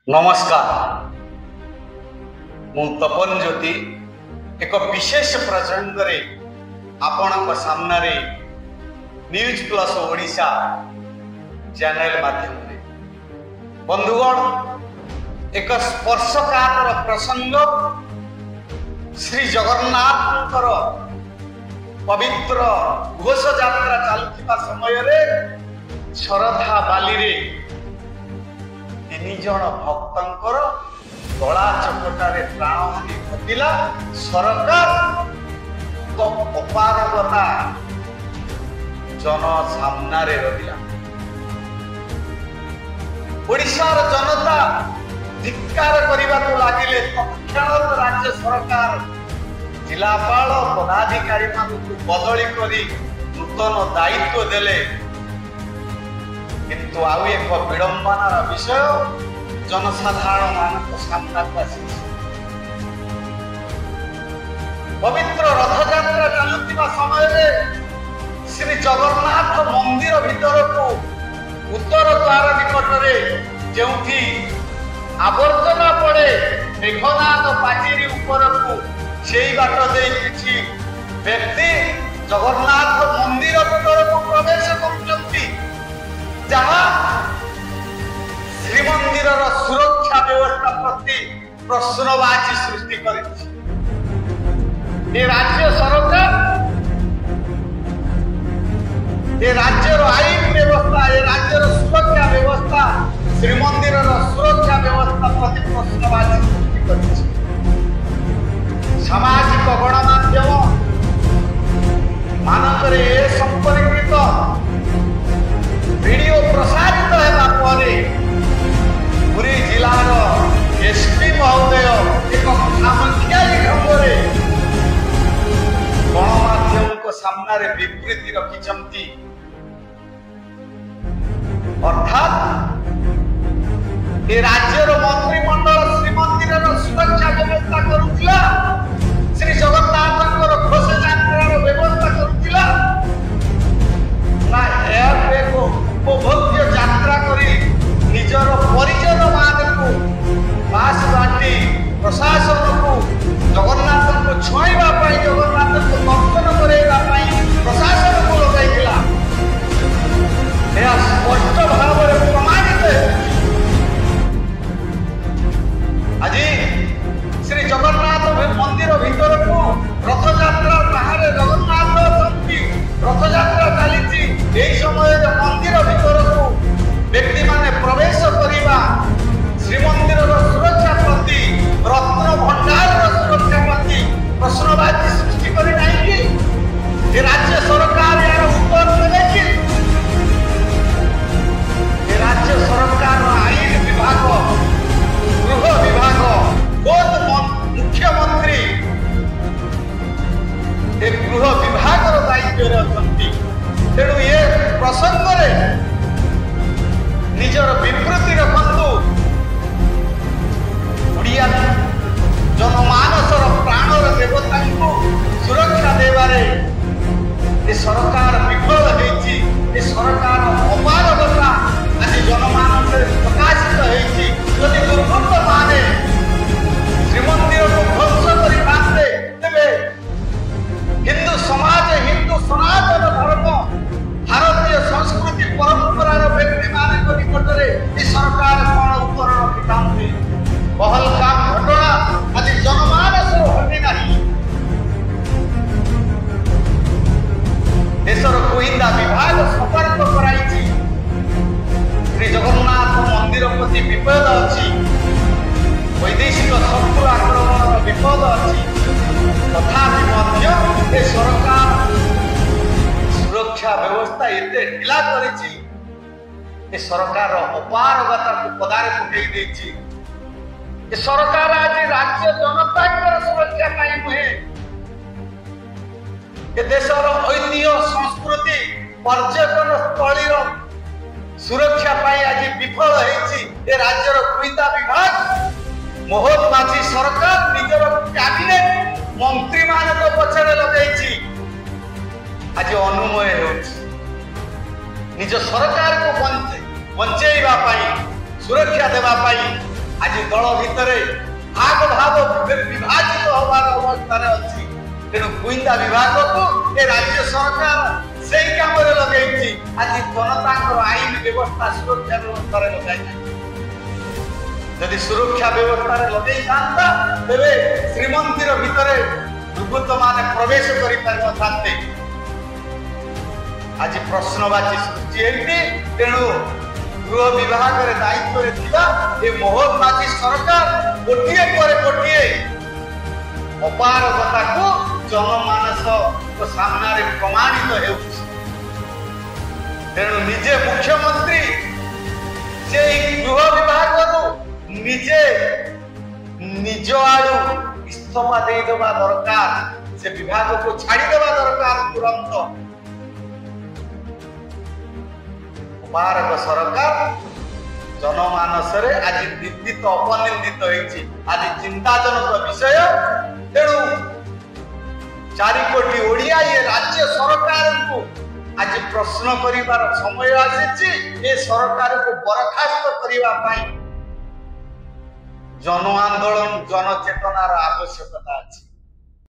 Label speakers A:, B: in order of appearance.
A: नमस्कार मु तपन ज्योति एक विशेष प्रसंग रे आपण सामने न्यूज प्लस ओडिशा चैनल माध्यम बंधुगण एक स्पर्शकातर प्रसंग श्री जगन्नाथ पवित्र घोष यात्रा चलुवा समय शरधा बाली रे तीन जन भक्तंकर गला चकटारे प्राणहानि घटिला। सरकार तो अपारगता जन सामना रे रहिला। ओडिशार जनता धिक्कार करने को लगिले। तत्क्षण राज्य सरकार जिलापाल पदाधिकारी बदली करी नूतन दायित्व देले, किंतु आउ एक विडंबनार विषय जनसाधारण मान सामना को आसी। पवित्र रथयात्रा चलुवा समय श्री जगन्नाथ मंदिर भीतर को उत्तर द्वार निकटरे जोठी आवर्जना पड़े मेघनाद पाचेरी ऊपर को सेई बाट दे किछि व्यक्ति जगन्नाथ मंदिर भीतर को प्रवेश करुचंती, जहाँ श्रीमंदिर सुरक्षा व्यवस्था प्रति प्रश्नवाची सृष्टि करिछि। ये राज्य सरकार ये राज्यर आईन व्यवस्था ये राज्यर सुरक्षा व्यवस्था श्रीमंदिर सुरक्षा व्यवस्था प्रति प्रश्नवाची सृष्टि करिछि। सामाजिक गणमाध्यम मानकरे ए संपर्कित वीडियो प्रसारित होगा परे पुरी जिलार एसपी महोदय एक सामख्याली ढंगरे गणमाध्यम को सामने विवृत्ति रखिछंती। अर्थात ये राज्यर मंत्रिमंडल श्रीमंदिर सुरक्षा व्यवस्था करुथिला, श्री जगन्नाथଙ୍କର घोष यात्रार व्यवस्था करुथिला ना एक उपभोग्य यात्रा करी निजर परिजन मान को पास बाटी प्रशासन को जगन्नाथ को छुईवा पाई जगन्नाथ को दर्शन करेगा पाई प्रशासन को लगाइला। यह स्पष्ट भाव में प्रमाणित है। आज श्री जगन्नाथ मंदिर भीतर को रथ यात्रा बाहर जगन्नाथ अछंती, रथ यात्रा चली यही समय मंदिर भीतर को व्यक्ति माने प्रवेश करिबा श्रीमंदिर सुरक्षा प्रति रत्न भंडार सुरक्षा प्रति प्रश्नवाची सृष्टि करी नहीं कि ये राज्य सरकार यार उत्तर देले कि ये राज्य सरकार आईन विभाग गृह विभाग खुद मुख्यमंत्री एक गृह विभाग दायित्व अछंती। तेणु ये प्रसंग निजर विवृत्ति रखु ओडिया जनमानसर प्राणर देवता को सुरक्षा देवारे ये सरकार विफल होइछि। ये सरकार अपारगता आज जनमानस प्रकाशित होइछि। यदि दुर्बृत्त माने श्रीमंदिर को ध्वंस करी बांधे तेबे हिंदू समाज हिंदू सनातन धर्म भारतीय संस्कृति परंपरार व्यक्ति मान निकटरे सरकार कौन उत्तर रखिथांती। पहलगाम घटना आज जनमानस हटि नहीं। देशर गोइंदा विभाग सतर्क कराइछि श्री जगन्नाथ मंदिर प्रति विपद अच्छी, वैदेशिक शत्रु आक्रमण विपद अच्छी, तथापि मध्य सरकार सुरक्षा व्यवस्था एते ढिला करिछि। ये सरकार अपारगता को पदारे पकई देछि। ये सरकार आज राज्य जनता सुरक्षा पाई नुहे, ये देशर ऐतिह्य संस्कृति पर्यटन स्थलीर सुरक्षा पाई आज विफल होइछि। ये राज्यर गुइंदा विभाग मोहन माझी सरकार निजर कैबिनेट मंत्री मानक पछरे लगैछि। आज अनुमय होछि निज सरकार को बंचेଇବା ପାଇଁ सुरक्षा देवा पाई आज दल भितर भाग भाग विभाजित होवार अवस्था अच्छी तेणु गुइंदा विभाग को ए राज्य सरकार से काम लगे आज जनता आईन व्यवस्था सुरक्षा व्यवस्था लगे यदि सुरक्षा व्यवस्था लगे था तेरे श्रीमंदिर भितर दुर्बृत्त माने प्रवेश कर आज प्रश्नवाची सृष्टि होती तेणु गृह विभाग दायित्व मोहनबाजी सरकार गोटे पर गोटे अपारगता को जनमानस सामने प्रमाणित हो तेणु निजे मुख्यमंत्री से गृह विभाग निजे निज आड़ू इस्तफा देवा दरकार से विभाग को छाड़देवा दरकार तुरंत भारत सरकार जनमानस आज निंदित अपनिंदित होती आज चिंताजनक विषय तेणु 4 कोटी ओडिया ये राज्य सरकार को आज प्रश्न करिवार समय आसी ये सरकार को बरखास्त करने जन आंदोलन जनचेतनार आवश्यकता अच्छी।